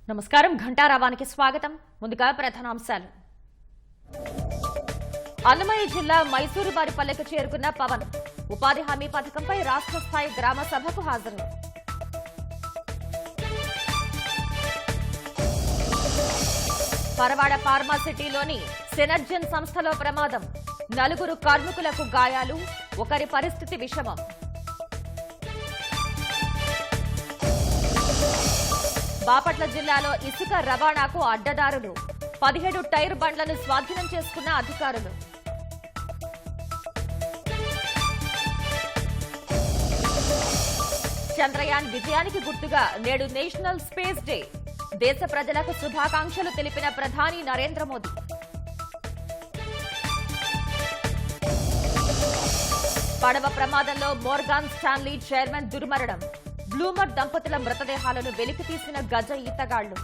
నమస్కారం ఘంటారావానికి స్వాగతం. ముందుగా ప్రధానాంశాలు. అన్నమయ్య జిల్లా మైసూరుబారిపల్లెకు చేరుకున్న పవన్. ఉపాధి హామీ పథకంపై రాష్ట్ర స్థాయి గ్రామ సభకు హాజరు. పరవాడ ఫార్మాసిటీలోని సినర్జన్ సంస్థలో ప్రమాదం. 4 కార్మికులకు గాయాలు, ఒకరి పరిస్థితి విషమం. బాపట్ల జిల్లాలో ఇసుక రవాణాకు అడ్డదారులు. 17 టైర్ బండ్లను స్వాధీనం చేసుకున్న అధికారులు. చంద్రయాన్ విజయానికి గుర్తుగా నేడు నేషనల్ స్పేస్ డే. దేశ ప్రజలకు శుభాకాంక్షలు తెలిపిన ప్రధాని నరేంద్ర మోదీ. పడవ ప్రమాదంలో మోర్గాన్ స్టాన్లీ చైర్మన్ దుర్మరణం. బ్లూమర్ దంపతుల మృతదేహాలను వెలికితీసిన గజ ఈతగాళ్లు.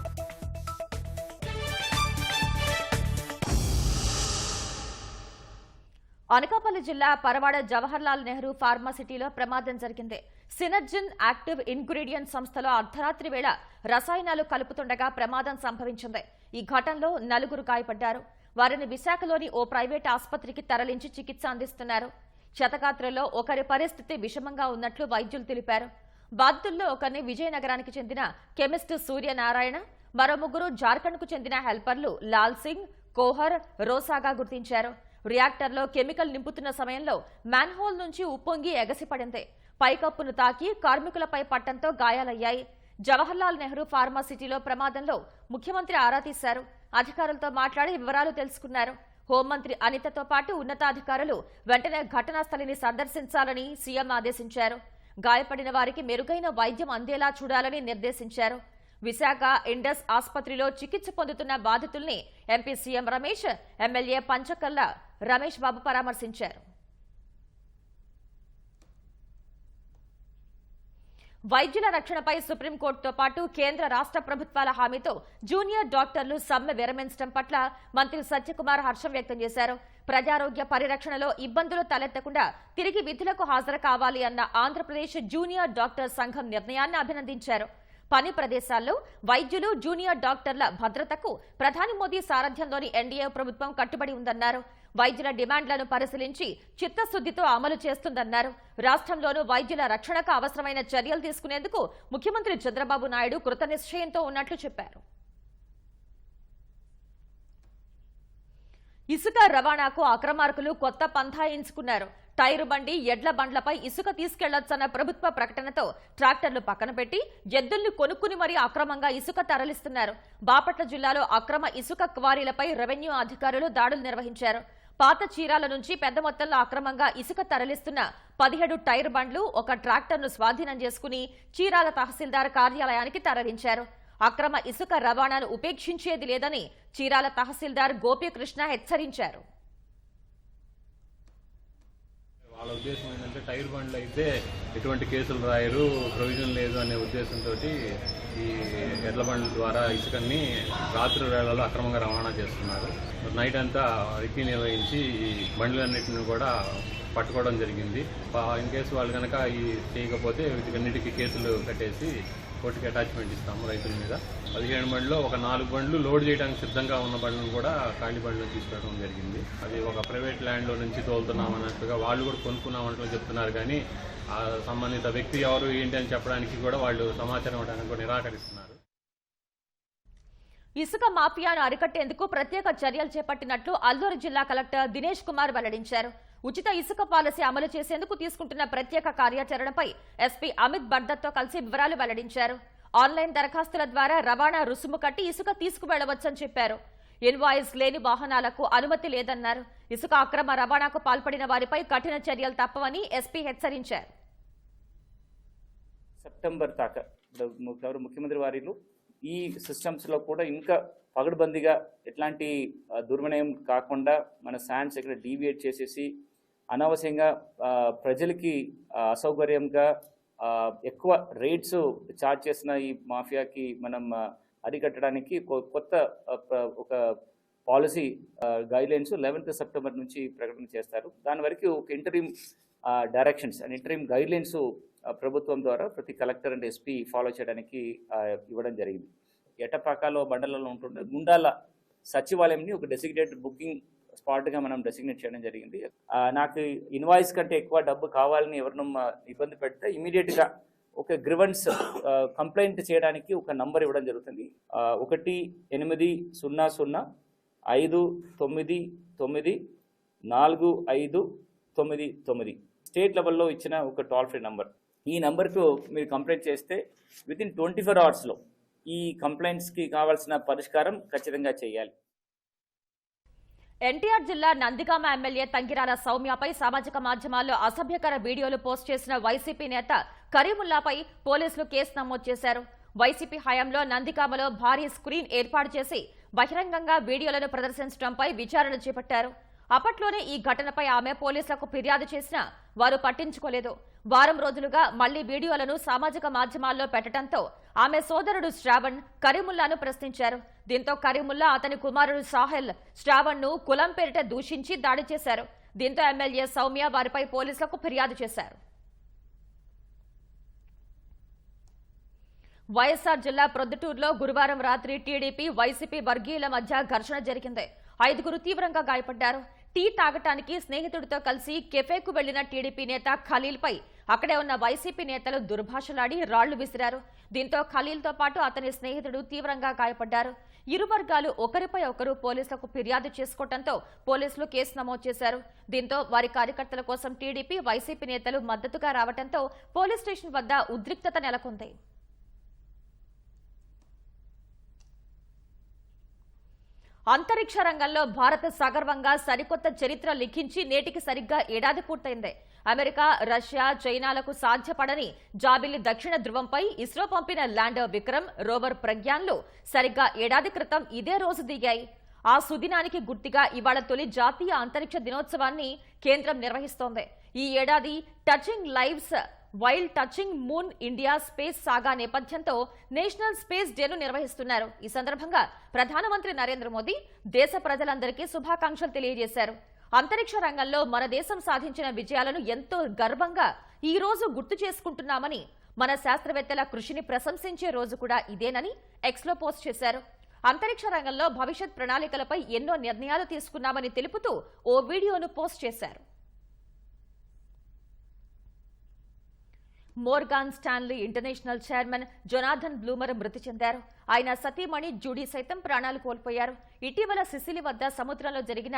అనకాపల్లి జిల్లా పరవాడ జవహర్లాల్ నెహ్రూ ఫార్మాసిటీలో ప్రమాదం జరిగింది. సినర్జిన్ యాక్టివ్ ఇంగ్రీడియంట్ సంస్థలో అర్ధరాత్రి వేళ రసాయనాలు కలుపుతుండగా ప్రమాదం సంభవించింది. ఈ ఘటనలో 4 గాయపడ్డారు. వారిని విశాఖలోని ఓ ప్రైవేట్ ఆసుపత్రికి తరలించి చికిత్స అందిస్తున్నారు. క్షతగాత్రుల్లో ఒకరి పరిస్థితి విషమంగా ఉన్నట్లు వైద్యులు తెలిపారు. బాధితుల్లో ఒకరిని విజయనగరానికి చెందిన కెమిస్ట్ సూర్యనారాయణ, మరో 3 జార్ఖండ్కు చెందిన హెల్పర్లు లాల్ సింగ్, కోహర్, రోసాగా గుర్తించారు. రియాక్టర్లో కెమికల్ నింపుతున్న సమయంలో మ్యాన్హోల్ నుంచి ఉప్పొంగి ఎగసిపడింది. పైకప్పును తాకి కార్మికులపై పట్టంతో గాయాలయ్యాయి. జవహర్లాల్ నెహ్రూ ఫార్మాసిటీలో ప్రమాదంలో ముఖ్యమంత్రి ఆరా తీశారు. అధికారులతో మాట్లాడి వివరాలు తెలుసుకున్నారు. హోంమంత్రి అనితతో పాటు ఉన్నతాధికారులు వెంటనే ఘటనా స్థలిని సందర్శించాలని సీఎం ఆదేశించారు. గాయపడిన వారికి మెరుగైన వైద్యం అందేలా చూడాలని నిర్దేశించారు. విశాఖ ఇండస్ ఆసుపత్రిలో చికిత్స పొందుతున్న బాధితుల్ని MP CM Ramesh, MLA Panchakarla Ramesh Babu పరామర్శించారు. వైద్యుల రక్షణపై సుప్రీంకోర్టుతో పాటు కేంద్ర రాష్ట్ర ప్రభుత్వాల హామీతో జూనియర్ డాక్టర్లు సమ్మె విరమించడం పట్ల మంత్రి సత్యకుమార్ హర్షం వ్యక్తం చేశారు. ప్రజారోగ్య పరిరక్షణలో ఇబ్బందులు తలెత్తకుండా తిరిగి విధులకు హాజరు కావాలి అన్న ఆంధ్రప్రదేశ్ జూనియర్ డాక్టర్ సంఘం నిర్ణయాన్ని అభినందించారు. పని ప్రదేశాల్లో వైద్యులు, జూనియర్ డాక్టర్ల భద్రతకు ప్రధాని మోదీ సారథ్యంలోని ఎన్డీఏ ప్రభుత్వం కట్టుబడి ఉందన్నారు. వైద్యుల డిమాండ్లను పరిశీలించి చిత్తశుద్దితో అమలు చేస్తుందన్నారు. రాష్ట్రంలోనూ వైద్యుల రక్షణకు అవసరమైన చర్యలు తీసుకునేందుకు ముఖ్యమంత్రి చంద్రబాబు నాయుడు కృతనిశ్చయంతో ఉన్నట్లు చెప్పారు. ఇసుక రవాణాకు అక్రమార్కులు కొత్త పంథా ఎంచుకున్నారు. టైరు బండి, ఎడ్ల బండ్లపై ఇసుక తీసుకెళ్లొచ్చన్న ప్రభుత్వ ప్రకటనతో ట్రాక్టర్లు పక్కన పెట్టి ఎద్దుల్ని కొనుక్కుని మరీ అక్రమంగా ఇసుక తరలిస్తున్నారు. బాపట్ల జిల్లాలో అక్రమ ఇసుక క్వారీలపై రెవెన్యూ అధికారులు దాడులు నిర్వహించారు. పాత చీరాల నుంచి పెద్ద మొత్తంలో అక్రమంగా ఇసుక తరలిస్తున్న 17 టైర్ బండ్లు, ఒక ట్రాక్టర్ను స్వాధీనం చేసుకుని చీరాల తహసీల్దార్ కార్యాలయానికి తరలించారు. అక్రమ ఇసుక రవాణాను ఉపేక్షించేది లేదని చీరాల తహసీల్దార్ గోపీకృష్ణ హెచ్చరించారు. వాళ్ళ ఉద్దేశం ఏంటంటే టైర్ బండ్లు అయితే ఎటువంటి కేసులు రాయరు, ప్రొవిజన్ లేదు అనే ఉద్దేశంతో ఈ ఎడ్ల బండ్ల ద్వారా ఇసుకని రాత్రి వేళల్లో అక్రమంగా రవాణా చేస్తున్నారు. నైట్ అంతా రెక్కి నిర్వహించి ఈ బండ్లన్నింటిని కూడా పట్టుకోవడం జరిగింది. ఇన్ కేసు వాళ్ళు కనుక ఈ చేయకపోతే వీటికన్నిటికీ కేసులు కట్టేసి కోర్టుకి అటాచ్మెంట్ ఇస్తాము రైతుల మీద. 17 బండ్లో ఒక 4 బండ్లు లోడ్ చేయడానికి సిద్ధంగా ఉన్న బండ్లను కూడా ఖాళీ బండ్లను తీసుకురావడం జరిగింది. అది ఒక ప్రైవేట్ ల్యాండ్లో నుంచి తోలుతున్నాం అన్నట్టుగా వాళ్ళు కూడా కొనుక్కున్నామన్నట్లు చెప్తున్నారు. కానీ ఆ సంబంధిత వ్యక్తి ఎవరు ఏంటి అని చెప్పడానికి కూడా వాళ్ళు సమాచారం ఇవ్వడానికి కూడా నిరాకరిస్తున్నారు. ఇసుక మాఫియాను అరికట్టేందుకు ప్రత్యేక చర్యలు చేపట్టినట్లు అల్లూరు జిల్లా కలెక్టర్ దినేష్ కుమార్ వెల్లడించారు. ఉచిత ఇసుక పాలసీ అమలు చేసేందుకు తీసుకుంటున్న ప్రత్యేక కార్యాచరణపై ఎస్పీ అమిత్ బర్దత్తో కలిసి వివరాలు వెల్లడించారు. ఆన్లైన్ దరఖాస్తుల ద్వారా రవాణా రుసుము కట్టి ఇసుక తీసుకువెళ్లవచ్చని చెప్పారు. ఇన్వాయిస్ లేని వాహనాలకు అనుమతి లేదన్నారు. ఇసుక అక్రమ రవాణాకు పాల్పడిన వారిపై కఠిన చర్యలు తప్పవని ఎస్పీ హెచ్చరించారు. సెప్టెంబర్ దాకా ముఖ్యమంత్రి వారిలో ఈ సిస్టమ్స్ లో కూడా ఇంకా పగడ్బందీగా ఎట్లాంటి దుర్వినియోగం కాకుండా మన శాండ్స్ ఇక్కడ డీవియేట్ చేసేసి అనవసరంగా ప్రజలకి అసౌకర్యంగా ఎక్కువ రేట్స్ చార్జ్ చేసిన ఈ మాఫియాకి మనం అరికట్టడానికి కొత్త ఒక పాలసీ గైడ్లైన్స్ 11th సెప్టెంబర్ నుంచి ప్రకటన చేస్తారు. దాని వరకు ఒక interim directions and interim guidelines ప్రభుత్వం ద్వారా ప్రతి కలెక్టర్ అండ్ ఎస్పీ ఫాలో చేయడానికి ఇవ్వడం జరిగింది. ఎటపాకాలో మండలంలో ఉంటుండే గుండాల సచివాలయంని ఒక డెసిగ్నేటెడ్ బుకింగ్ స్పాట్గా మనం డెసిగ్నేట్ చేయడం జరిగింది. నాకు ఇన్వాయిస్ కంటే ఎక్కువ డబ్బు కావాలని ఎవరినన్నా ఇబ్బంది పెడితే ఇమీడియట్గా ఒక గ్రివెన్స్ కంప్లైంట్ చేయడానికి ఒక నంబర్ ఇవ్వడం జరుగుతుంది. 1-800-599-4599 స్టేట్ లెవెల్లో ఇచ్చిన ఒక టోల్ ఫ్రీ నంబర్. ఈ నంబర్కు మీరు కంప్లైంట్ చేస్తే వితిన్ 24 అవర్స్లో ఈ కంప్లైంట్స్కి కావాల్సిన పరిష్కారం ఖచ్చితంగా చేయాలి. ఎన్టీఆర్ జిల్లా నందిగామ ఎమ్మెల్యే తంగిరాల సౌమ్యపై సామాజిక మాధ్యమాల్లో అసభ్యకర వీడియోలు పోస్ట్ చేసిన వైసీపీ నేత కరీముల్లాపై పోలీసులు కేసు నమోదు చేశారు. వైసీపీ హయాంలో నందిగామలో భారీ స్క్రీన్ ఏర్పాటు చేసి బహిరంగంగా వీడియోలను ప్రదర్శించడంపై విచారణ చేపట్టారు. అప్పట్లోనే ఈ ఘటనపై ఆమె పోలీసులకు ఫిర్యాదు చేసినా వారు పట్టించుకోలేదు. వారం రోజులుగా మళ్లీ వీడియోలను సామాజిక మాధ్యమాల్లో పెట్టడంతో ఆమె సోదరుడు శ్రావణ్ కరీముల్లాను ప్రశ్నించారు. దీంతో కరీముల్లా అతని కుమారుడు సాహెల్ శ్రావణ్ ను కులం పేరిట దూషించి దాడి చేశారు. దీంతో ఎమ్మెల్యే సౌమ్య వారిపై పోలీసులకు ఫిర్యాదు చేశారు. వైఎస్ఆర్ జిల్లా ప్రొద్దుటూరులో గురువారం రాత్రి టీడీపీ వైసీపీ వర్గీయుల మధ్య ఘర్షణ జరిగింది. 5గురు తీవ్రంగా గాయపడ్డారు. టీ తాగటానికి స్నేహితుడితో కలిసి కెఫేకు వెళ్లిన టీడీపీ నేత ఖలీల్ పై అక్కడే ఉన్న వైసీపీ నేతలు దుర్భాషలాడి రాళ్లు విసిరారు. దీంతో ఖలీల్తో పాటు అతని స్నేహితుడు తీవ్రంగా గాయపడ్డారు. ఇరు వర్గాలు ఒకరిపై ఒకరు పోలీసులకు ఫిర్యాదు చేసుకోవడంతో పోలీసులు కేసు నమోదు చేశారు. దీంతో వారి కార్యకర్తల కోసం టీడీపీ వైసీపీ నేతలు మద్దతుగా రావడంతో పోలీస్ స్టేషన్ వద్ద ఉద్రిక్తత నెలకొంది. అంతరిక్ష రంగంలో భారత్ సగర్వంగా సరికొత్త చరిత్ర లిఖించి నేటికి సరిగ్గా ఏడాది పూర్తయింది. అమెరికా, రష్యా, చైనాలకు సాధ్యపడని జాబిల్లి దక్షిణ ధృవంపై ఇస్రో పంపిన ల్యాండర్ విక్రమ్, రోవర్ ప్రజ్ఞాన్లు సరిగ్గా ఏడాది క్రితం ఇదే రోజు దిగాయి. ఆ సుదినానికి గుర్తుగా ఇవాళ తొలి జాతీయ అంతరిక్ష దినోత్సవాన్ని కేంద్రం నిర్వహిస్తోంది. ఈ ఏడాది touching lives while touching moon India space saga నేపథ్యంతో నేషనల్ స్పేస్ డేను నిర్వహిస్తున్నారు. ఈ సందర్భంగా ప్రధానమంత్రి నరేంద్ర మోదీ దేశ ప్రజలందరికీ శుభాకాంక్షలు తెలియజేశారు. అంతరిక్ష రంగంలో మన దేశం సాధించిన విజయాలను ఎంతో గర్వంగా ఈ రోజు గుర్తు చేసుకుంటున్నామని, మన శాస్త్రవేత్తల కృషిని ప్రశంసించే రోజు కూడా ఇదేనని ఎక్స్లో పోస్ట్ చేశారు. అంతరిక్ష రంగంలో భవిష్యత్ ప్రణాళికలపై ఎన్నో నిర్ణయాలు తీసుకున్నామని తెలుపుతూ ఓ వీడియోను పోస్ట్ చేశారు. Morgan Stanley international chairman Jonathan bloomer మృతి చెందారు. ఆయన సతీమణి జూడీ సైతం ప్రాణాలు కోల్పోయారు. ఇటీవల సిసిలి వద్ద సముద్రంలో జరిగిన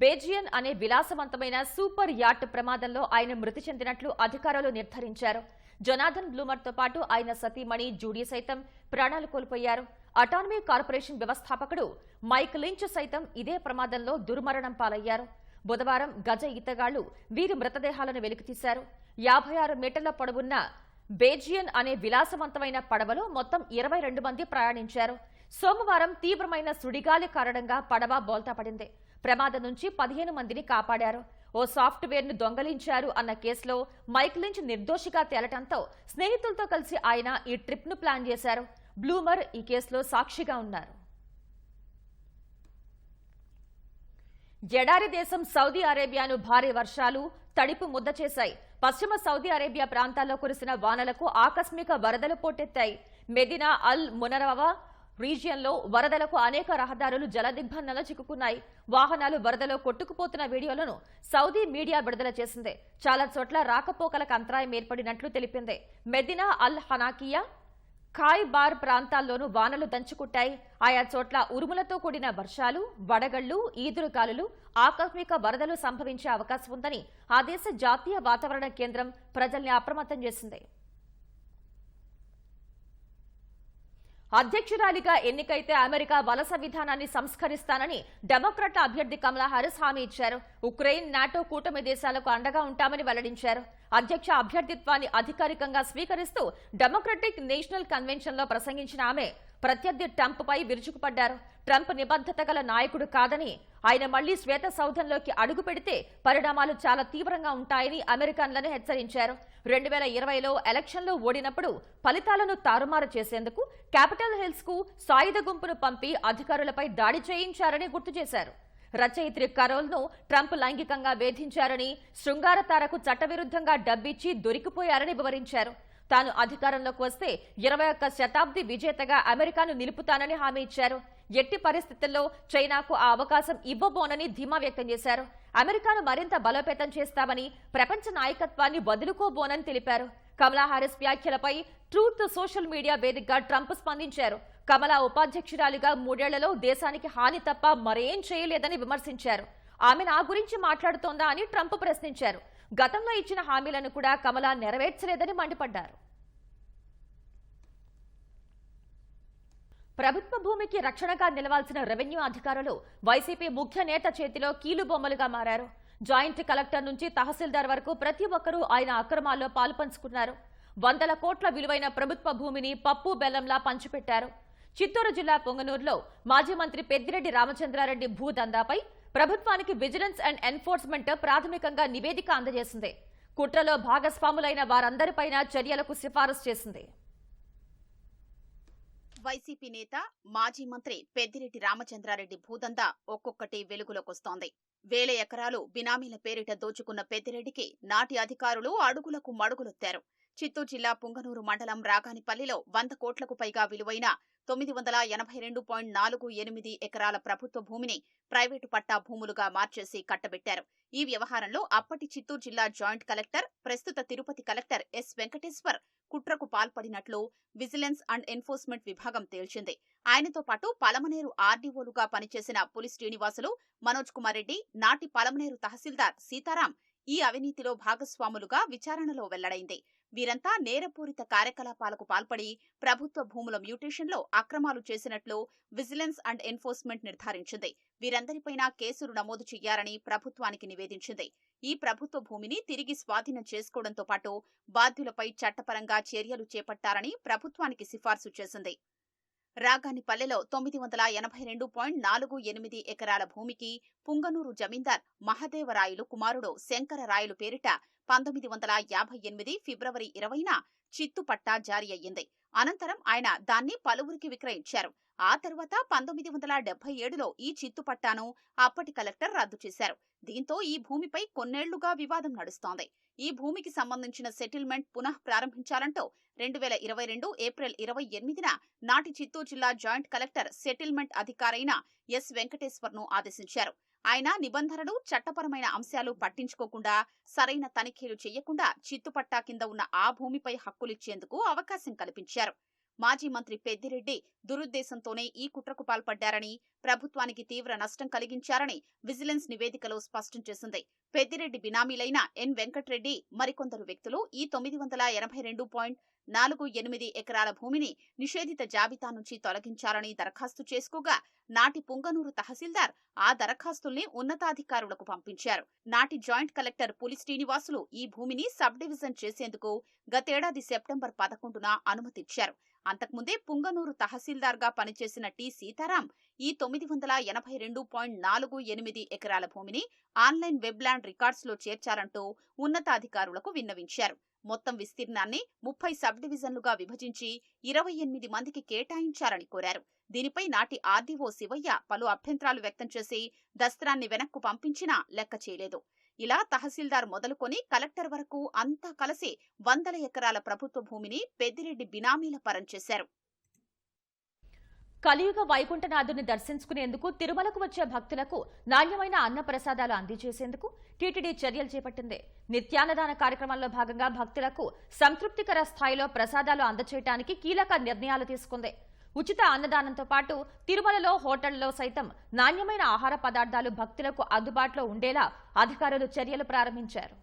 బేజియన్ అనే విలాసవంతమైన సూపర్ యాట్ ప్రమాదంలో ఆయన మృతి చెందినట్లు అధికారులు నిర్ధారించారు. జొనాథన్ బ్లూమర్తో పాటు ఆయన సతీమణి జూడీ సైతం ప్రాణాలు కోల్పోయారు. అటానమీ కార్పొరేషన్ వ్యవస్థాపకుడు మైక్ లించ్ సైతం ఇదే ప్రమాదంలో దుర్మరణం పాలయ్యారు. బుధవారం గజ ఈతగాళ్లు వీరి మృతదేహాలను వెలికితీశారు. 56 మీటర్ల పొడవున్న బేజియన్ అనే విలాసవంతమైన పడవలో మొత్తం 22 మంది ప్రయాణించారు. సోమవారం తీవ్రమైన సుడిగాలి కారణంగా పడవ బోల్తా పడింది. ప్రమాదం నుంచి 15 మందిని కాపాడారు. ఓ సాఫ్ట్వేర్ ను దొంగలించారు అన్న కేసులో మైక్ లించ్ నిర్దోషిగా తేలటంతో స్నేహితులతో కలిసి ఆయన ఈ ట్రిప్ ను ప్లాన్ చేశారు. బ్లూమర్ ఈ కేసులో సాక్షిగా ఉన్నారు. ఎడారి దేశం సౌదీ అరేబియాను భారీ వర్షాలు తడిపు ముద్ద చేశాయి. పశ్చిమ సౌదీ అరేబియా ప్రాంతాల్లో కురిసిన వానలకు ఆకస్మిక వరదలు పోటెత్తాయి. మెదినా అల్ మునరవా రీజియన్లో వరదలకు అనేక రహదారులు జలదిగ్బంధంలో చిక్కుకున్నాయి. వాహనాలు వరదలో కొట్టుకుపోతున్న వీడియోలను సౌదీ మీడియా విడుదల చేసింది. చాలా చోట్ల రాకపోకలకు అంతరాయం ఏర్పడినట్లు తెలిపింది. మెదినా అల్ హనాకియా, ఖాయ్ బార్ ప్రాంతాల్లోనూ వానలు దంచుకుట్టాయి. ఆయా చోట్ల ఉరుములతో కూడిన వర్షాలు, వడగళ్లు, ఈదురుగాలులు, ఆకస్మిక వరదలు సంభవించే అవకాశం ఉందని ఆ దేశ జాతీయ వాతావరణ కేంద్రం ప్రజల్ని అప్రమత్తం చేసింది. అధ్యక్షురాలిగా ఎన్నికైతే అమెరికా వలస విధానాన్ని సంస్కరిస్తానని డెమోక్రాట్ల అభ్యర్థి కమలా హారిస్ హామీ ఇచ్చారు. ఉక్రెయిన్, నాటో కూటమి దేశాలకు అండగా ఉంటామని వెల్లడించారు. అధ్యక్ష అభ్యర్థిత్వాన్ని అధికారికంగా స్వీకరిస్తూ డెమోక్రటిక్ నేషనల్ కన్వెన్షన్ లో ప్రసంగించిన ఆమె ప్రత్యర్థి ట్రంప్ పై విరుచుకుపడ్డారు. ట్రంప్ నిబద్ధత గల నాయకుడు కాదని, ఆయన మళ్లీ శ్వేత సౌధంలోకి అడుగు పెడితే పరిణామాలు చాలా తీవ్రంగా ఉంటాయని అమెరికన్లను హెచ్చరించారు. 2020లో ఎలక్షన్లో ఓడినప్పుడు ఫలితాలను తారుమారు చేసేందుకు క్యాపిటల్ హిల్స్ కు సాయుధ గుంపును పంపి అధికారులపై దాడి చేయించారని గుర్తు చేశారు. రచయిత్రి కరోల్ ను ట్రంప్ లైంగికంగా వేధించారని, శృంగార తారకు చట్టవిరుద్ధంగా డబ్బిచ్చి దొరికిపోయారని వివరించారు. తాను అధికారంలోకి వస్తే 21వ శతాబ్ది విజేతగా అమెరికాను నిలుపుతానని హామీ ఇచ్చారు. ఎట్టి పరిస్థితుల్లో చైనాకు ఆ అవకాశం ఇవ్వబోనని ధీమా వ్యక్తం చేశారు. అమెరికాను మరింత బలోపేతం చేస్తామని, ప్రపంచ నాయకత్వాన్ని వదులుకోబోనని తెలిపారు. కమలా హారిస్ వ్యాఖ్యలపై ట్రూత్ సోషల్ మీడియా వేదికగా ట్రంప్ స్పందించారు. కమలా ఉపాధ్యక్షురాలిగా 3 ఏళ్లలో దేశానికి హాని తప్ప మరేం చేయలేదని విమర్శించారు. ఆమె నా గురించి మాట్లాడుతోందా అని ట్రంప్ ప్రశ్నించారు. గతంలో ఇచ్చిన హామీలను కూడా కమలా నెరవేర్చలేదని మండిపడ్డారు. ప్రభుత్వ భూమికి రక్షణగా నిలవాల్సిన రెవెన్యూ అధికారులు వైసీపీ ముఖ్య నేత చేతిలో కీలుబొమ్మలుగా మారారు. జాయింట్ కలెక్టర్ నుంచి తహసీల్దార్ వరకు ప్రతి ఒక్కరూ ఆయన అక్రమాల్లో పాల్పంచుకున్నారు. 100 కోట్ల విలువైన ప్రభుత్వ భూమిని పప్పు బెల్లంలా పంచిపెట్టారు. చిత్తూరు జిల్లా పొంగనూరులో మాజీ మంత్రి పెద్దిరెడ్డి రామచంద్రారెడ్డి భూదందాపై ప్రభుత్వానికి విజిలెన్స్ అండ్ ఎన్ఫోర్స్మెంట్ ప్రాథమికంగా నివేదిక అందజేసింది. కుట్రలో భాగస్వాములైన వారందరిపైన చర్యలకు సిఫారసు చేసింది. వైసీపీ నేత మాజీ మంత్రి పెద్దిరెడ్డి రామచంద్రారెడ్డి భూదందా ఒక్కొక్కటి వెలుగులోకొస్తోంది. 1000 ఎకరాలు బినామీల పేరిట దోచుకున్న పెద్దిరెడ్డికి నాటి అధికారులు అడుగులకు మడుగులొత్తారు. చిత్తూరు జిల్లా పుంగనూరు మండలం రాగానిపల్లిలో 100 కోట్లకు పైగా విలువైన 982.48 ఎకరాల ప్రభుత్వ భూమిని ప్రైవేటు పట్టా భూములుగా మార్చేసి కట్టబెట్టారు. ఈ వ్యవహారంలో అప్పటి చిత్తూరు జిల్లా జాయింట్ కలెక్టర్, ప్రస్తుత తిరుపతి కలెక్టర్ ఎస్ వెంకటేశ్వర్ కుట్రకు పాల్పడినట్లు విజిలెన్స్ అండ్ ఎన్ఫోర్స్మెంట్ విభాగం తేల్చింది. ఆయనతో పాటు పలమనేరు ఆర్డీఓలుగా పనిచేసిన పులి శ్రీనివాసులు, మనోజ్ కుమార్ రెడ్డి, నాటి పలమనేరు తహసీల్దార్ సీతారాం ఈ అవినీతిలో భాగస్వాములుగా విచారణలో వెల్లడైంది. వీరంతా నేరపూరిత కార్యకలాపాలకు పాల్పడి ప్రభుత్వ భూముల మ్యూటేషన్లో అక్రమాలు చేసినట్లు విజిలెన్స్ అండ్ ఎన్ఫోర్స్మెంట్ నిర్ధారించింది. వీరందరిపైన కేసులు నమోదు చేయాలని ప్రభుత్వానికి నివేదించింది. ఈ ప్రభుత్వ భూమిని తిరిగి స్వాధీనం చేసుకోవడంతో పాటు బాధ్యులపై చట్టపరంగా చర్యలు చేపట్టాలని ప్రభుత్వానికి సిఫార్సు చేసింది. రాగానిపల్లెలో 982.48 ఎకరాల భూమికి పుంగనూరు జమీందార్ మహదేవరాయలు కుమారుడు శంకరరాయలు పేరిట 1958 ఫిబ్రవరి 20న చిత్తుపట్టా జారీ అయ్యింది. అనంతరం ఆయన దాన్ని పలువురికి విక్రయించారు. ఆ తర్వాత 1977లో ఈ చిత్తుపట్టాను అప్పటి కలెక్టర్ రద్దు చేశారు. దీంతో ఈ భూమిపై కొన్నేళ్లుగా వివాదం నడుస్తోంది. ఈ భూమికి సంబంధించిన సెటిల్మెంట్ పునః ప్రారంభించాలంటూ 2022 ఏప్రిల్ 28న నాటి చిత్తూరు జిల్లా జాయింట్ కలెక్టర్ సెటిల్మెంట్ అధికారైన ఎస్ వెంకటేశ్వర్ను ఆదేశించారు. ఆయన నిబంధనలు, చట్టపరమైన అంశాలు పట్టించుకోకుండా, సరైన తనిఖీలు చేయకుండా చిత్తుపట్టా కింద ఉన్న ఆ భూమిపై హక్కులిచ్చేందుకు అవకాశం కల్పించారు. మాజీ మంత్రి పెద్దిరెడ్డి దురుద్దేశంతోనే ఈ కుట్రకు పాల్పడ్డారని, ప్రభుత్వానికి తీవ్ర నష్టం కలిగించారని విజిలెన్స్ నివేదికలో స్పష్టం చేసింది. పెద్దిరెడ్డి బినామీలైన ఎన్ వెంకట్రెడ్డి, మరికొందరు వ్యక్తులు ఈ 982.48 ఎకరాల భూమిని నిషేధిత జాబితా నుంచి తొలగించాలని దరఖాస్తు చేసుకోగా నాటి పుంగనూరు తహసీల్దార్ ఆ దరఖాస్తుల్ని ఉన్నతాధికారులకు పంపించారు. నాటి జాయింట్ కలెక్టర్ పులి శ్రీనివాసులు ఈ భూమిని సబ్ డివిజన్ చేసేందుకు గతేడాది సెప్టెంబర్ 11న అనుమతిచ్చారు. అంతకుముందే పుంగనూరు తహసీల్దార్గా పనిచేసిన టి సీతారాం ఈ 982.48 ఎకరాల భూమిని ఆన్లైన్ వెబ్లాండ్ రికార్డ్స్లో చేర్చారంటూ ఉన్నతాధికారులకు విన్నవించారు. మొత్తం విస్తీర్ణాన్ని 30 సబ్ డివిజన్లుగా విభజించి 28 మందికి కేటాయించారని కోరారు. దీనిపై నాటి ఆర్డీఓ శివయ్య పలు అభ్యంతరాలు వ్యక్తం చేసి దస్త్రాన్ని వెనక్కు పంపించినా లెక్క చేయలేదు. ఇలా తహసీల్దార్ మొదలుకొని కలెక్టర్ వరకు అంతా కలిసి 100 ఎకరాల ప్రభుత్వ భూమిని పెద్దిరెడ్డి బినామీల పరం చేశారు. కలియుగ వైకుంఠనాథుని దర్శించుకునేందుకు తిరుమలకు వచ్చే భక్తులకు నాణ్యమైన అన్నప్రసాదాలు అందజేసేందుకు టీటీడీ చర్యలు చేపట్టింది. నిత్యాన్నదాన కార్యక్రమంలో భాగంగా భక్తులకు సంతృప్తికర స్థాయిలో ప్రసాదాలు అందజేయడానికి కీలక నిర్ణయాలు తీసుకుంది. ఉచిత అన్నదానంతో పాటు తిరుమలలో హోటళ్లలో సైతం నాణ్యమైన ఆహార పదార్థాలు భక్తులకు అందుబాటులో ఉండేలా అధికారులు చర్యలు ప్రారంభించారు.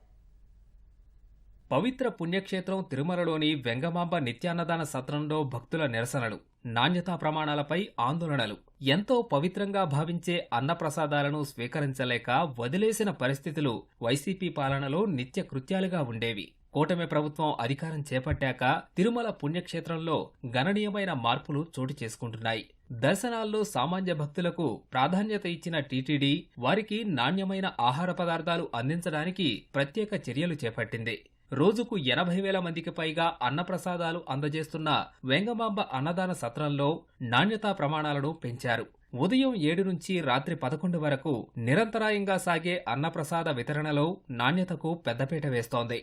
పవిత్ర పుణ్యక్షేత్రం తిరుమలలోని వెంగమాంబ నిత్యాన్నదాన సత్రంలో భక్తుల నిరసనలు, నాణ్యతా ప్రమాణాలపై ఆందోళనలు, ఎంతో పవిత్రంగా భావించే అన్నప్రసాదాలను స్వీకరించలేక వదిలేసిన పరిస్థితులు వైసీపీ పాలనలో నిత్య కృత్యాలుగా ఉండేవి. కూటమి ప్రభుత్వం అధికారం చేపట్టాక తిరుమల పుణ్యక్షేత్రంలో గణనీయమైన మార్పులు చోటు చేసుకుంటున్నాయి. దర్శనాల్లో సామాన్య భక్తులకు ప్రాధాన్యత ఇచ్చిన టీటీడీ వారికి నాణ్యమైన ఆహార పదార్థాలు అందించడానికి ప్రత్యేక చర్యలు చేపట్టింది. రోజుకు 80,000 మందికి పైగా అన్నప్రసాదాలు అందజేస్తున్న వెంగమాంబ అన్నదాన సత్రంలో నాణ్యతా ప్రమాణాలను పెంచారు. ఉదయం 7 నుంచి రాత్రి 11 వరకు నిరంతరాయంగా సాగే అన్నప్రసాద వితరణలో నాణ్యతకు పెద్దపీట వేస్తోంది.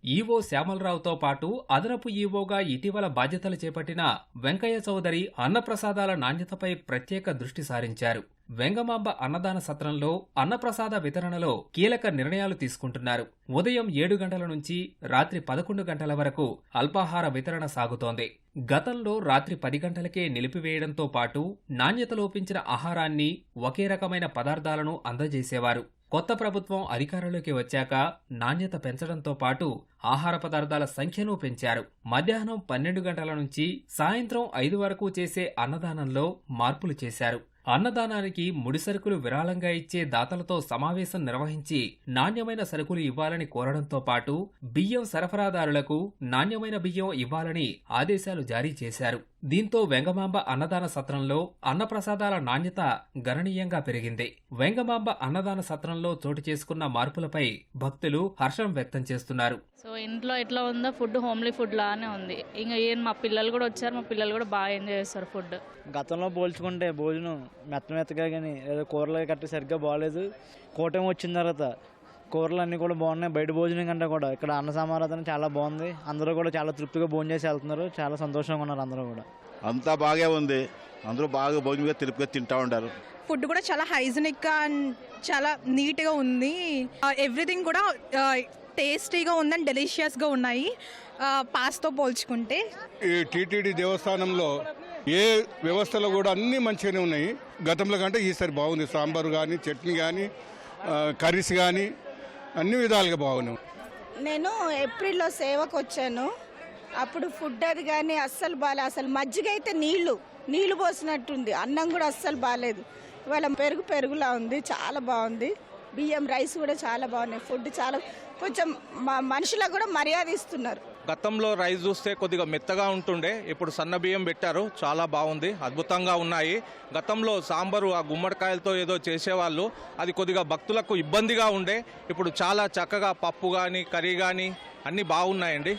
ఈవో శ్యామలరావుతో పాటు అదనపు ఈవోగా ఇటీవల బాధ్యతలు చేపట్టిన వెంకయ్య చౌదరి అన్నప్రసాదాల నాణ్యతపై ప్రత్యేక దృష్టి సారించారు. వెంగమాంబ అన్నదాన సత్రంలో అన్నప్రసాద వితరణలో కీలక నిర్ణయాలు తీసుకుంటున్నారు. ఉదయం 7 గంటల నుంచి రాత్రి 11 గంటల వరకు అల్పాహార వితరణ సాగుతోంది. గతంలో రాత్రి 10 గంటలకే నిలిపివేయడంతో పాటు నాణ్యత లోపించిన ఆహారాన్ని, ఒకే రకమైన పదార్థాలను అందజేసేవారు. కొత్త ప్రభుత్వం అధికారంలోకి వచ్చాక నాణ్యత పెంచడంతో పాటు ఆహార పదార్థాల సంఖ్యను పెంచారు. మధ్యాహ్నం 12 గంటల నుంచి సాయంత్రం 5 వరకు చేసే అన్నదానంలో మార్పులు చేశారు. అన్నదానానికి ముడిసరుకులు విరాళంగా ఇచ్చే దాతలతో సమావేశం నిర్వహించి నాణ్యమైన సరుకులు ఇవ్వాలని కోరడంతో పాటు బియ్యం సరఫరాదారులకు నాణ్యమైన బియ్యం ఇవ్వాలని ఆదేశాలు జారీ చేశారు. దీంతో వెంగమాంబ అన్నదాన సత్రంలో అన్నప్రసాదాల నాణ్యత గణనీయంగా పెరిగింది. వెంగమాంబ అన్నదాన సత్రంలో చోటు చేసుకున్న మార్పులపై భక్తులు హర్షం వ్యక్తం చేస్తున్నారు. సో ఇంట్లో ఎట్లా ఉందో ఫుడ్ హోమ్లీ ఫుడ్ లానే ఉంది. ఇంకా మా పిల్లలు కూడా వచ్చారు, మా పిల్లలు కూడా బాగా ఎంజాయ్ చేస్తారు ఫుడ్. గతంలో పోల్చుకుంటే భోజనం మెత్తగా కానీ ఏదో కూరలు కట్టి సరిగ్గా బాగాలేదు. కూటమి వచ్చిన తర్వాత కూరలు అన్నీ కూడా బాగున్నాయి. బయట భోజనం కంటే కూడా ఇక్కడ అన్న సమారాధన చాలా బాగుంది. అందరూ కూడా చాలా తృప్తిగా భోజనం చేసి వెళ్తున్నారు. చాలా సంతోషంగా ఉన్నారు అందరూ కూడా. అంతా బాగా ఉంది. అందరూ బాగా భోజనంగా తిరుపుగా తింటూ ఉంటారు. ఫుడ్ కూడా చాలా హైజీనిక్గా అండ్ చాలా నీట్గా ఉంది. ఎవ్రీథింగ్ కూడా టేస్టీగా ఉందని డెలిషియస్గా ఉన్నాయి పాస్తో పోల్చుకుంటే. ఈ టీటీడీ దేవస్థానంలో ఏ వ్యవస్థలో కూడా అన్నీ మంచిగానే ఉన్నాయి. గతంలో కంటే ఈసారి బాగుంది. సాంబారు కానీ, చట్నీ కానీ, కర్రీస్ కానీ అన్ని విధాలుగా బాగున్నాయి. నేను ఏప్రిల్లో సేవకు వచ్చాను. అప్పుడు ఫుడ్ అది కానీ అస్సలు బాగాలేదు. అసలు మజ్జిగ అయితే నీళ్లు పోసినట్టుంది. అన్నం కూడా అస్సలు బాగాలేదు. ఇవాళ పెరుగులా ఉంది, చాలా బాగుంది. బియ్యం రైస్ కూడా చాలా బాగున్నాయి. ఫుడ్ చాలా కొంచెం మనుషులకు కూడా మర్యాద ఇస్తున్నారు. గతంలో రైస్ చూస్తే కొద్దిగా మెత్తగా ఉంటుండే, ఇప్పుడు సన్న బియ్యం పెట్టారు. చాలా బాగుంది, అద్భుతంగా ఉన్నాయి. గతంలో సాంబారు ఆ గుమ్మడికాయలతో ఏదో చేసేవాళ్ళు, అది కొద్దిగా భక్తులకు ఇబ్బందిగా ఉండే. ఇప్పుడు చాలా చక్కగా పప్పు కానీ కర్రీ కానీ అన్నీ బాగున్నాయండి.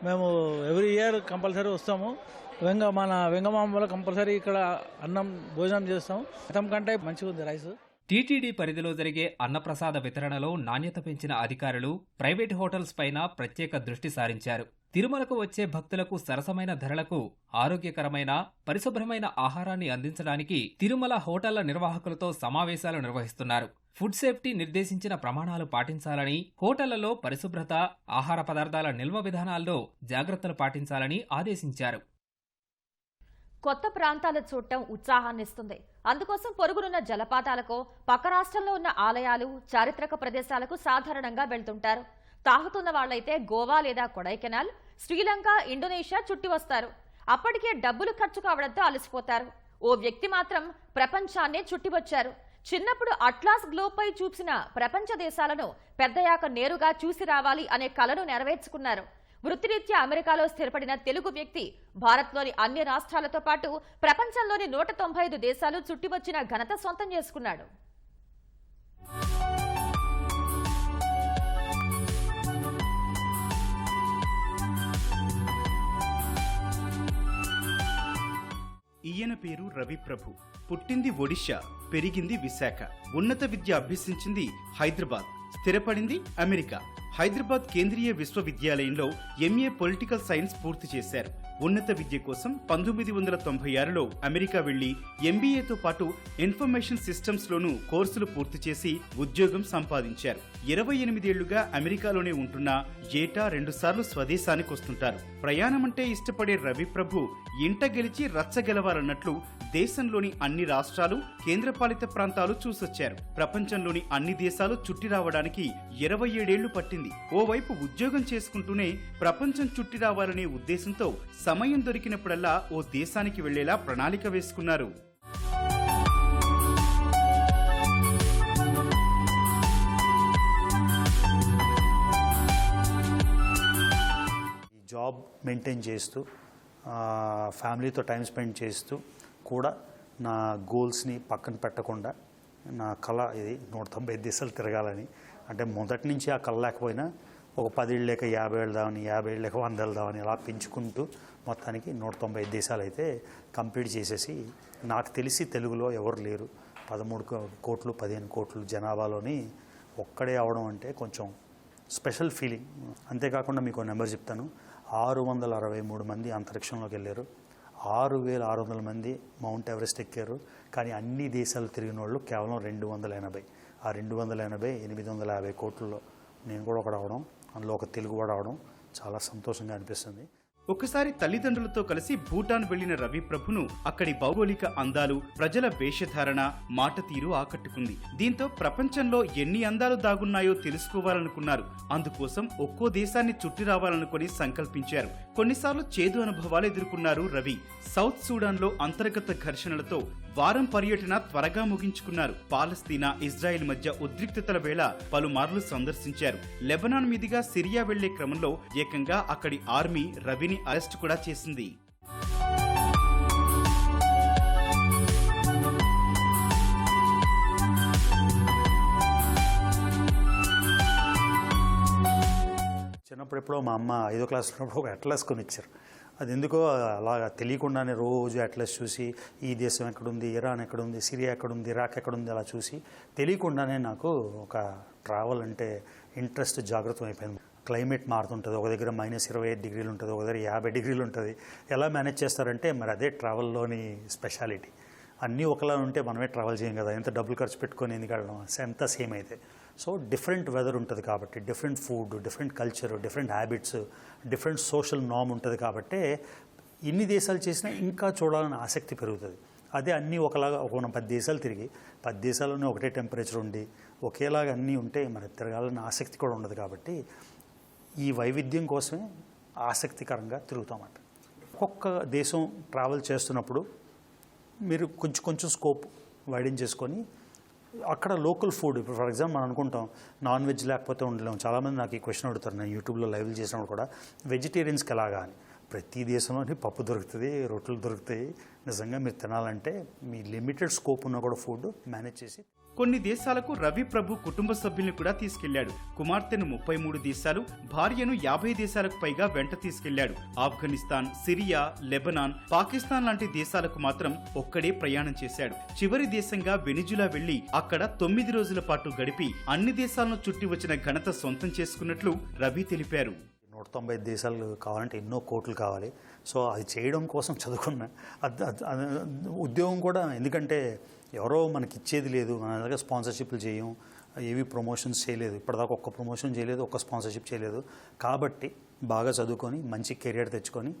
మేము ఎవ్రీ ఇయర్ కంపల్సరీ వస్తాము. మన వెంగమాంబలో కంపల్సరీ ఇక్కడ అన్నం భోజనం చేస్తాం. గతం కంటే మంచిగా ఉంది రైస్. టీటీడీ పరిధిలో జరిగే అన్నప్రసాద వితరణలో నాణ్యత పెంచిన అధికారులు ప్రైవేట్ హోటల్స్ పైన ప్రత్యేక దృష్టి సారించారు. తిరుమలకు వచ్చే భక్తులకు సరసమైన ధరలకు ఆరోగ్యకరమైన, పరిశుభ్రమైన ఆహారాన్ని అందించడానికి తిరుమల హోటళ్ల నిర్వాహకులతో సమావేశాలు నిర్వహిస్తున్నారు. ఫుడ్ సేఫ్టీ నిర్దేశించిన ప్రమాణాలు పాటించాలని, హోటళ్లలో పరిశుభ్రత, ఆహార పదార్థాల నిల్వ విధానాల్లో జాగ్రత్తలు పాటించాలని ఆదేశించారు. కొత్త ప్రాంతాలు చూడటం ఉత్సాహాన్నిస్తుంది. అందుకోసం పొరుగునున్న జలపాతాలకు, పక్క రాష్ట్రంలో ఉన్న ఆలయాలు, చారిత్రక ప్రదేశాలకు సాధారణంగా వెళ్తుంటారు. తాగుతున్న వాళ్లైతే గోవా లేదా కొడైకెనాల్, శ్రీలంక, ఇండోనేషియా చుట్టి వస్తారు. అప్పటికే డబ్బులు ఖర్చు కావడంతో అలసిపోతారు. ఓ వ్యక్తి మాత్రం ప్రపంచాన్నే చుట్టివచ్చారు. చిన్నప్పుడు అట్లాస్ గ్లోబ్ పై చూసిన ప్రపంచ దేశాలను పెద్దయాక నేరుగా చూసి రావాలి అనే కలను నెరవేర్చుకున్నారు. వృత్తిరీత్యా అమెరికాలో స్థిరపడిన తెలుగు వ్యక్తి భారత్లోని అన్ని రాష్ట్రాలతో పాటు ప్రపంచంలోని 195 దేశాలు చుట్టివచ్చిన ఘనత సొంతం చేసుకున్నాడు. ఈయన పేరు రవి ప్రభు. పుట్టింది ఒడిషా, పెరిగింది విశాఖ. ఉన్నత విద్య అభ్యసించింది హైదరాబాద్, స్థిరపడింది అమెరికా. హైదరాబాద్ కేంద్రీయ విశ్వవిద్యాలయంలో ఎంఏ పొలిటికల్ సైన్స్ పూర్తి చేశారు. ఉన్నత విద్య కోసం 1996లో అమెరికా వెళ్లి ఎంబీఏతో పాటు ఇన్ఫర్మేషన్ సిస్టమ్స్ లోనూ కోర్సులు పూర్తి చేసి ఉద్యోగం సంపాదించారు. 28 ఏళ్లుగా అమెరికాలోనే ఉంటున్నా ఏటా 2 సార్లు స్వదేశానికి వస్తుంటారు. ప్రయాణమంటే ఇష్టపడే రవి ప్రభు ఇంట గెలిచి రచ్చ గెలవాలన్నట్లు దేశంలోని అన్ని రాష్ట్రాలు, కేంద్రపాలిత ప్రాంతాలు చూసొచ్చారు. ప్రపంచంలోని అన్ని దేశాలు చుట్టి రావడానికి 27 ఏళ్లు పట్టింది. ఓవైపు ఉద్యోగం చేసుకుంటూనే ప్రపంచం చుట్టి రావాలనే ఉద్దేశంతో సమయం దొరికినప్పుడల్లా ఓ దేశానికి వెళ్లేలా ప్రణాళిక వేసుకున్నారు. జాబ్ మెయింటైన్ చేస్తూ, ఫ్యామిలీతో టైం స్పెండ్ చేస్తూ కూడా నా గోల్స్ని పక్కన పెట్టకుండా నా కళ ఇది 190 దేశాలు తిరగాలని. అంటే మొదటి నుంచి ఆ కళ లేకపోయినా ఒక 10 ఏళ్ళు లేక 50 ఏళ్ళు దావని, 50 ఏళ్ళు లేక 100 ఏళ్ళు దావని అలా పెంచుకుంటూ మొత్తానికి 195 దేశాలు అయితే కంప్లీట్ చేసేసి, నాకు తెలిసి తెలుగులో ఎవరు లేరు. 13 కోట్లు 15 కోట్లు జనాభాలోని ఒక్కడే అవడం అంటే కొంచెం స్పెషల్ ఫీలింగ్. అంతేకాకుండా మీకు నెంబర్ చెప్తాను, 663 మంది అంతరిక్షంలోకి వెళ్ళారు, 6,600 మంది మౌంట్ ఎవరెస్ట్ ఎక్కారు. కానీ అన్ని దేశాలు తిరిగిన వాళ్ళు కేవలం 280. ఆ 280 850 కోట్లలో నేను కూడా ఒకడు అవడం, అందులో ఒక తెలుగువాడు అవడం చాలా సంతోషంగా అనిపిస్తుంది. ఒకసారి తల్లిదండ్రులతో కలిసి భూటాన్ వెళ్లిన రవి ప్రభును అక్కడి భౌగోళిక అందాలు, ప్రజల వేషధారణ, మాట తీరు ఆకట్టుకుంది. దీంతో ప్రపంచంలో ఎన్ని అందాలు దాగున్నాయో తెలుసుకోవాలనుకున్నారు. అందుకోసం ఒక్కో దేశాన్ని చుట్టి రావాలనుకుని సంకల్పించారు. కొన్నిసార్లు చేదు అనుభవాలు ఎదుర్కొన్నారు రవి. సౌత్ సూడాన్లో అంతర్గత ఘర్షణలతో వారం పర్యటన త్వరగా ముగించుకున్నారు. పాలస్తీనా, ఇజ్రాయెల్ మధ్య ఉద్రిక్తతల వేళ పలుమార్లు సందర్శించారు. లెబనాన్ మీదుగా సిరియా వెళ్లే క్రమంలో ఏకంగా అక్కడి ఆర్మీ రవిని అరెస్టు కూడా చేసింది. చిన్నప్పుడు ఎప్పుడో మా అమ్మ 5వ క్లాస్లో ఉన్నప్పుడు ఒక అట్లస్ కొని ఇచ్చారు. అది ఎందుకో అలాగా తెలియకుండానే రోజు అట్లస్ చూసి ఈ దేశం ఎక్కడుంది, ఇరాన్ ఎక్కడుంది, సిరియా ఎక్కడుంది, ఇరాక్ ఎక్కడుంది అలా చూసి తెలియకుండానే నాకు ఒక ట్రావెల్ అంటే ఇంట్రెస్ట్ జాగృతం అయిపోయింది. క్లైమేట్ మారుతుంటుంది, ఒక దగ్గర -25 డిగ్రీలు ఉంటుంది, ఒక దగ్గర 50 డిగ్రీలు ఉంటుంది. ఎలా మేనేజ్ చేస్తారంటే మరి అదే ట్రావెల్లోని స్పెషాలిటీ. అన్నీ ఒకలా ఉంటే మనమే ట్రావెల్ చేయం కదా, ఎంత డబ్బులు ఖర్చు పెట్టుకొని ఎందుకు వెళ్ళడం, ఎంత సేమ్ అయితే. సో డిఫరెంట్ వెదర్ ఉంటుంది కాబట్టి, different food, different culture, different habits, different social norm ఉంటుంది కాబట్టి ఇన్ని దేశాలు చేసినా ఇంకా చూడాలని ఆసక్తి పెరుగుతుంది. అదే అన్నీ ఒకలాగా మనం 10 దేశాలు తిరిగి 10 దేశాల్లోనే ఒకటే టెంపరేచర్ ఉండి ఒకేలాగా అన్నీ ఉంటే మనకి తిరగాలని ఆసక్తి కూడా ఉండదు. కాబట్టి ఈ వైవిధ్యం కోసమే ఆసక్తికరంగా తిరుగుతామంట. ఒక్కొక్క దేశం ట్రావెల్ చేస్తున్నప్పుడు మీరు కొంచెం స్కోప్ వైడెన్ చేసుకొని అక్కడ లోకల్ ఫుడ్, ఇప్పుడు ఫర్ ఎగ్జాంపుల్ మనం అనుకుంటాం నాన్ వెజ్ లేకపోతే ఉండలేము. చాలామంది నాకు ఈ క్వశ్చన్ అడుగుతారు, నేను యూట్యూబ్లో లైవ్లు చేసినప్పుడు కూడా వెజిటేరియన్స్కి ఎలాగా అని. ప్రతి దేశంలోని పప్పు దొరుకుతుంది, రొట్టెలు దొరుకుతాయి. నిజంగా మీరు తినాలంటే మీ లిమిటెడ్ స్కోప్ ఉన్న కూడా ఫుడ్ మేనేజ్ చేసి. కొన్ని దేశాలకు రవి ప్రభు కుటుంబ సభ్యుల్ని కూడా తీసుకెళ్లాడు. కుమార్తెను 33 దేశాలు, భార్యను 50 దేశాలకు పైగా వెంట తీసుకెళ్లాడు. ఆఫ్ఘనిస్తాన్, సిరియా, లెబనాన్, పాకిస్తాన్ లాంటి దేశాలకు మాత్రం ఒక్కడే ప్రయాణం చేశాడు. చివరి దేశంగా వెనిజులా వెళ్లి అక్కడ 9 రోజుల పాటు గడిపి అన్ని దేశాలను చుట్టి వచ్చిన ఘనత సొంతం చేసుకున్నట్లు రవి తెలిపారు. 190 దేశాలు కావాలంటే ఎన్నో కోట్లు కావాలి. సో అది చేయడం కోసం చదువుకున్న ఉద్యోగం కూడా, ఎందుకంటే ఎవరో మనకి ఇచ్చేది లేదు, మన దగ్గర స్పాన్సర్షిప్లు చేయం, ఏవి ప్రమోషన్స్ చేయలేదు, ఇప్పటిదాకా ఒక్క ప్రమోషన్ చేయలేదు, ఒక్క స్పాన్సర్షిప్ చేయలేదు. కాబట్టి బాగా చదువుకొని మంచి కెరియర్ తెచ్చుకొని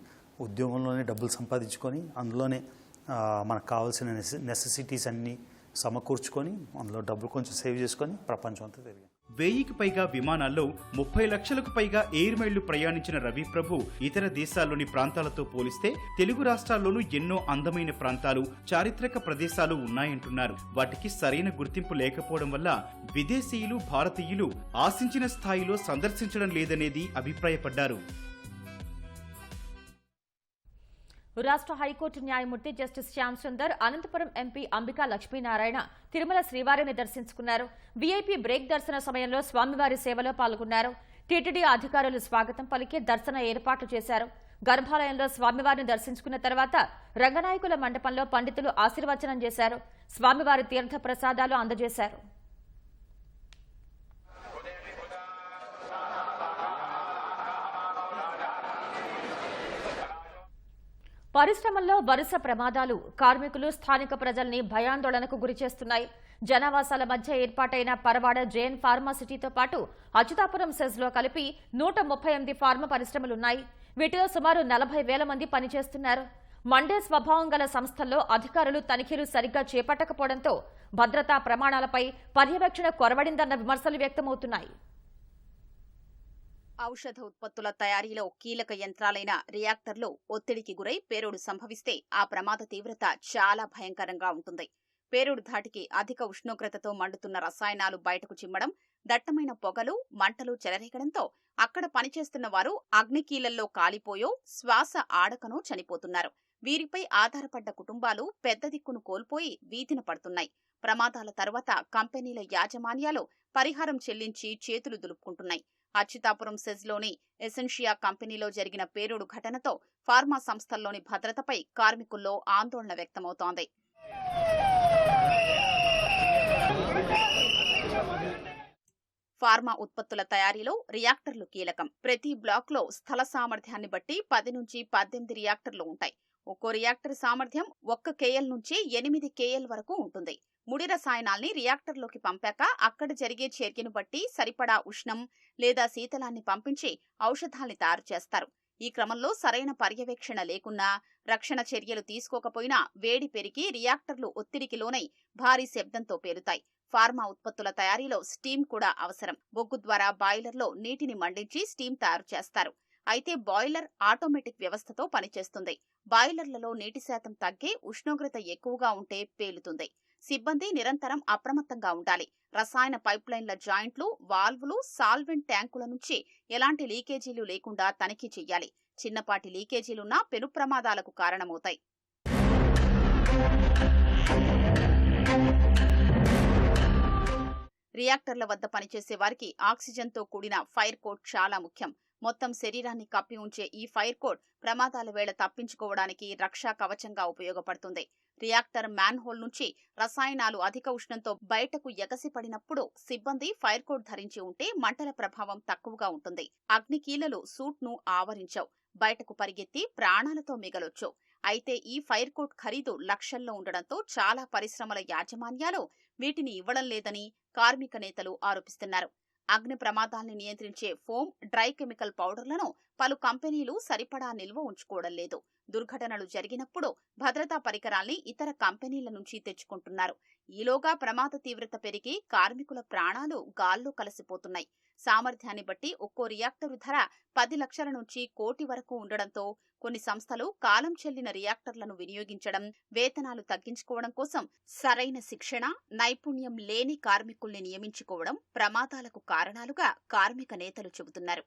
ఉద్యోగంలోనే డబ్బులు సంపాదించుకొని అందులోనే మనకు కావాల్సిన నెసెసిటీస్ అన్నీ సమకూర్చుకొని అందులో డబ్బులు కొంచెం సేవ్ చేసుకొని ప్రపంచం అంతా తిరిగాం. 1000కి పైగా విమానాల్లో 30 లక్షలకు పైగా ఎయిర్ మైళ్లు ప్రయాణించిన రవి ప్రభు ఇతర దేశాల్లోని ప్రాంతాలతో పోలిస్తే తెలుగు రాష్ట్రాల్లోనూ ఎన్నో అందమైన ప్రాంతాలు, చారిత్రక ప్రదేశాలు ఉన్నాయంటున్నారు. వాటికి సరైన గుర్తింపు లేకపోవడం వల్ల విదేశీయులు, భారతీయులు ఆశించిన స్థాయిలో సందర్శించడం లేదనేది అభిప్రాయపడ్డారు. రాష్ట్ర హైకోర్టు న్యాయమూర్తి జస్టిస్ శ్యామ్ సుందర్, అనంతపురం ఎంపీ అంబికా లక్ష్మీనారాయణ తిరుమల శ్రీవారిని దర్శించుకున్నారు. వీఐపీ బ్రేక్ దర్శన సమయంలో స్వామివారి సేవలో పాల్గొన్నారు. టీటీడీ అధికారులు స్వాగతం పలికి దర్శన ఏర్పాట్లు చేశారు. గర్భాలయంలో స్వామివారిని దర్శించుకున్న తర్వాత రంగనాయకుల మండపంలో పండితులు ఆశీర్వచనం చేశారు. స్వామివారి తీర్థ ప్రసాదాలు అందజేశారు. పరిశ్రమల్లో వరుస ప్రమాదాలు కార్మికులు, స్థానిక ప్రజల్ని భయాందోళనకు గురిచేస్తున్నాయి. జనావాసాల మధ్య ఏర్పాటైన పరవాడ జేఎన్ ఫార్మాసిటీతో పాటు అచ్యుతాపురం సెజ్లో కలిపి 138 ఫార్మా పరిశ్రమలున్నాయి. వీటిలో సుమారు 40,000 మంది పనిచేస్తున్నారు. మండే స్వభావం గల సంస్థల్లో అధికారులు తనిఖీలు సరిగ్గా చేపట్టకపోవడంతో భద్రతా ప్రమాణాలపై పర్యవేక్షణ కొరవడిందన్న విమర్శలు వ్యక్తమవుతున్నాయి. ఔషధ ఉత్పత్తుల తయారీలో కీలక యంత్రాలైన రియాక్టర్లు ఒత్తిడికి గురై పేలుడు సంభవిస్తే ఆ ప్రమాద తీవ్రత చాలా భయంకరంగా ఉంటుంది. పేలుడు ధాటికి అధిక ఉష్ణోగ్రతతో మండుతున్న రసాయనాలు బయటకు చిమ్మడం, దట్టమైన పొగలు, మంటలు చెలరేగడంతో అక్కడ పనిచేస్తున్న వారు అగ్నికీలల్లో కాలిపోయో, శ్వాస ఆడకనో చనిపోతున్నారు. వీరిపై ఆధారపడ్డ కుటుంబాలు పెద్ద దిక్కును కోల్పోయి వీధిన పడుతున్నాయి. ప్రమాదాల తర్వాత కంపెనీల యాజమాన్యాలు పరిహారం చెల్లించి చేతులు దులుపుకుంటున్నాయి. అచ్యుతాపురం సెజ్లోని ఎసెన్షియా కంపెనీలో జరిగిన పేలుడు ఘటనతో ఫార్మా సంస్థల్లోని భద్రతపై కార్మికుల్లో ఆందోళన వ్యక్తమవుతోంది. ఫార్మా ఉత్పత్తుల తయారీలో రియాక్టర్లు కీలకం. ప్రతి బ్లాక్ లో స్థల సామర్థ్యాన్ని బట్టి 10 నుంచి 18 రియాక్టర్లు ఉంటాయి. ఒక్కో రియాక్టర్ సామర్థ్యం 1 KL నుంచి 8 KL వరకు ఉంటుంది. ముడి రసాయనాల్ని రియాక్టర్లోకి పంపాక అక్కడ జరిగే చర్యను బట్టి సరిపడా ఉష్ణం లేదా శీతలాన్ని పంపించి ఔషధాల్ని తయారు చేస్తారు. ఈ క్రమంలో సరైన పర్యవేక్షణ లేకున్నా, రక్షణ చర్యలు తీసుకోకపోయినా వేడి పెరిగి రియాక్టర్లు ఒత్తిడికి లోనై భారీ శబ్దంతో పేలుతాయి. ఫార్మా ఉత్పత్తుల తయారీలో స్టీమ్ కూడా అవసరం. బొగ్గు ద్వారా బాయిలర్లో నీటిని మండించి స్టీమ్ తయారు చేస్తారు. అయితే బాయిలర్ ఆటోమేటిక్ వ్యవస్థతో పనిచేస్తుంది. బాయిలర్లలో నీటి శాతం తగ్గి ఉష్ణోగ్రత ఎక్కువగా ఉంటే పేలుతుంది. సిబ్బంది నిరంతరం అప్రమత్తంగా ఉండాలి. రసాయన పైప్లైన్ల జాయింట్లు, వాల్వులు, సాల్వెంట్ ట్యాంకుల నుంచి ఎలాంటి లీకేజీలు లేకుండా తనిఖీ చేయాలి. చిన్నపాటి లీకేజీలున్నా పెను ప్రమాదాలకు కారణమవుతాయి. రియాక్టర్ల వద్ద పనిచేసే వారికి ఆక్సిజన్తో కూడిన ఫైర్ కోట్ చాలా ముఖ్యం. మొత్తం శరీరాన్ని కప్పి ఉంచే ఈ ఫైర్ కోట్ ప్రమాదాల వేళ తప్పించుకోవడానికి రక్షా కవచంగా ఉపయోగపడుతుంది. రియాక్టర్ మ్యాన్హోల్ నుంచి రసాయనాలు అధిక ఉష్ణంతో బయటకు ఎగసిపడినప్పుడు సిబ్బంది ఫైర్ కోట్ ధరించి ఉంటే మంటల ప్రభావం తక్కువగా ఉంటుంది. అగ్నికీలలు సూట్ను ఆవరించవు. బయటకు పరిగెత్తి ప్రాణాలతో మిగలొచ్చు. అయితే ఈ ఫైర్ కోట్ ఖరీదు లక్షల్లో ఉండడంతో చాలా పరిశ్రమల యాజమాన్యాలు వీటిని ఇవ్వడం లేదని కార్మిక నేతలు ఆరోపిస్తున్నారు. అగ్ని ప్రమాదాల్ని నియంత్రించే ఫోమ్, డ్రై కెమికల్ పౌడర్లను పలు కంపెనీలు సరిపడా నిల్వ ఉంచుకోవడం లేదు. దుర్ఘటనలు జరిగినప్పుడు భద్రతా పరికరాల్ని ఇతర కంపెనీల నుంచి తెచ్చుకుంటున్నారు. ఈలోగా ప్రమాద తీవ్రత పెరిగి కార్మికుల ప్రాణాలు గాల్లో కలిసిపోతున్నాయి. సామర్థ్యాన్ని బట్టి ఒక్కో రియాక్టరు ధర 10 లక్షల నుంచి 1 కోటి వరకు ఉండడంతో కొన్ని సంస్థలు కాలం చెల్లిన రియాక్టర్లను వినియోగించడం, వేతనాలు తగ్గించుకోవడం కోసం సరైన శిక్షణ, నైపుణ్యం లేని కార్మికుల్ని నియమించుకోవడం ప్రమాదాలకు కారణాలుగా కార్మిక నేతలు చెబుతున్నారు.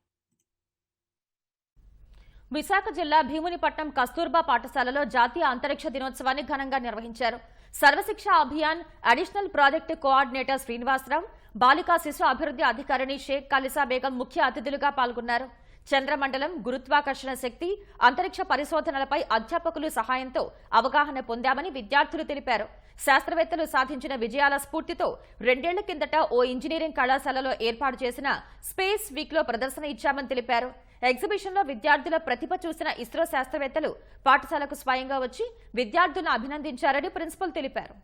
విశాఖ జిల్లా భీమునిపట్నం కస్తూర్బా పాఠశాలలో జాతీయ అంతరిక్ష దినోత్సవాన్ని ఘనంగా నిర్వహించారు. Sarva Shiksha Abhiyan additional project coordinator Srinivasarao, బాలికా శిశు అభివృద్ధి అధికారిణి షేక్ ఖలీసా బేగం ముఖ్య అతిథులుగా పాల్గొన్నారు. చంద్రమండలం, గురుత్వాకర్షణ శక్తి, అంతరిక్ష పరిశోధనలపై అధ్యాపకులు సహాయంతో అవగాహన పొందామని విద్యార్థులు తెలిపారు. శాస్త్రవేత్తలు సాధించిన విజయాల స్ఫూర్తితో 2 ఏళ్ల కిందట ఓ ఇంజనీరింగ్ కళాశాలలో ఏర్పాటు చేసిన స్పేస్ వీక్లో ప్రదర్శన ఇచ్చామని తెలిపారు. ఎగ్జిబిషన్లో విద్యార్థుల ప్రతిభ చూసిన ఇస్రో శాస్త్రవేత్తలు పాఠశాలకు స్వయంగా వచ్చి విద్యార్థులను అభినందించారని ప్రిన్సిపల్ తెలిపారు.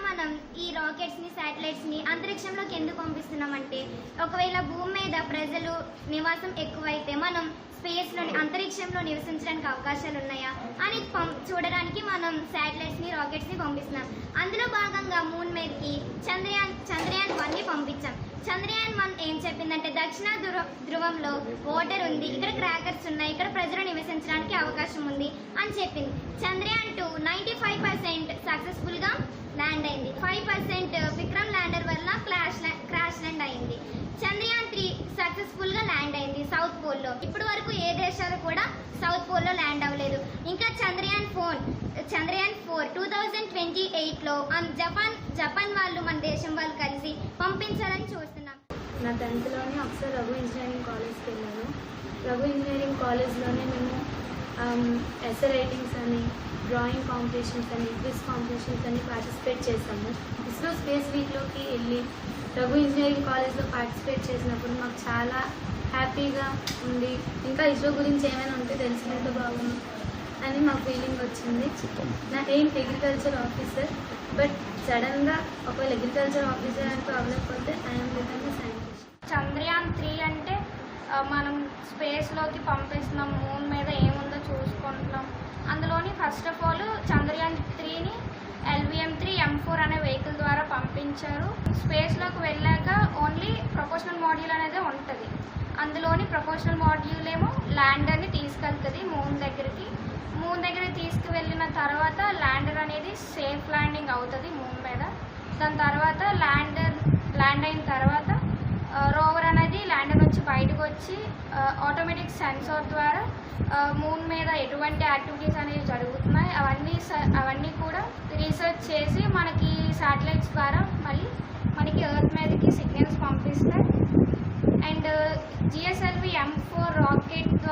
మనం ఈ రాకెట్స్ ని, శాటిలైట్స్ ని అంతరిక్షంలోకి ఎందుకు పంపిస్తున్నామంటే, ఒకవేళ భూమి మీద ప్రజలు నివాసం ఎక్కువైతే మనం స్పేస్ లోని అంతరిక్షంలో నివసించడానికి అవకాశాలు ఉన్నాయా అని చూడడానికి మనం శాటిలైట్స్ ని, రాకెట్స్ ని పంపిస్తున్నాం. అందులో భాగంగా మూన్ మీదకి చంద్రయాన్ 1 ని పంపించాం. చంద్రయాన్ 1 ఏం చెప్పిందంటే, దక్షిణ ధ్రువంలో వాటర్ ఉంది, ఇక్కడ క్రాకర్స్ ఉన్నాయి, ఇక్కడ ప్రజలు నివసించడానికి అవకాశం ఉంది అని చెప్పింది. చంద్రయాన్ 2 95% సక్సెస్ఫుల్ గా ల్యాండ్ అయింది. 5% విక్రమ్ ల్యాండర్ వల్ల క్రాష్ ల్యాండ్ అయింది. చంద్రయాన్ 3 సక్సెస్ఫుల్ గా ల్యాండ్ అయింది సౌత్ పోల్ లో. ఇప్పటి వరకు ఏ దేశాలు కూడా సౌత్ పోల్ లో ల్యాండ్ అవ్వలేదు. ఇంకా చంద్రయాన్ 4 2028 లో జపాన్ వాళ్ళు, మన దేశం వాళ్ళు కలిసి పంపించాలని చూస్తున్నాం. నా 10th లోనే ఒకసారి రఘు ఇంజనీరింగ్ కాలేజ్కి వెళ్ళాను. రఘు ఇంజనీరింగ్ కాలేజ్లోనే మేము ఎస్ఏ రైటింగ్స్ అని, డ్రాయింగ్ కాంపిటీషన్స్ అని, క్విజ్ కాంపిటీషన్స్ అని పార్టిసిపేట్ చేశాము. ఇస్రో స్పేస్ వీక్లోకి వెళ్ళి రఘు ఇంజనీరింగ్ కాలేజ్లో పార్టిసిపేట్ చేసినప్పుడు మాకు చాలా హ్యాపీగా ఉంది. ఇంకా ఇస్రో గురించి ఏమైనా ఉంటే తెలిసినట్టు బాగుంది అని మా ఫీలింగ్ వచ్చింది. నా ఎయిమ్ అగ్రికల్చర్ ఆఫీసర్, బట్ సడన్గా ఒకవేళ అగ్రికల్చర్ ఆఫీసర్ అంటే అవ్వలేకపోతే ఐఎమ్ బికమ్ సైంటిస్ట్. చంద్రయాన్ 3 అంటే మనం స్పేస్లోకి పంపిస్తున్నాం, మూన్ మీద ఏముందో చూసుకుంటున్నాం. అందులోని ఫస్ట్ ఆఫ్ ఆల్ చంద్రయాన్ 3ని LVM-3 M4 అనే వెహికల్ ద్వారా పంపించారు. స్పేస్లోకి వెళ్ళాక ఓన్లీ ప్రపోర్షనల్ మాడ్యూల్ అనేది ఉంటుంది. అందులోని ప్రపోర్షనల్ మాడ్యూల్ ఏమో ల్యాండర్ని తీసుకెళ్తుంది మూన్ దగ్గరికి. మూన్ దగ్గరికి తీసుకువెళ్ళిన తర్వాత ల్యాండర్ అనేది సేఫ్ ల్యాండింగ్ అవుతుంది మూన్ మీద. దాని తర్వాత ల్యాండ్ అయిన తర్వాత రోవర్ అనేది ల్యాండర్ నుంచి బయటకు వచ్చి ఆటోమేటిక్ సెన్సార్ ద్వారా మూన్ మీద ఎటువంటి యాక్టివిటీస్ అనేవి జరుగుతున్నాయి అవన్నీ కూడా రీసెర్చ్ చేసి మనకి శాటిలైట్స్ ద్వారా మళ్ళీ మనకి ఎర్త్ మీదకి సిగ్నల్స్ పంపిస్తాయి. And GSLV M4 rocket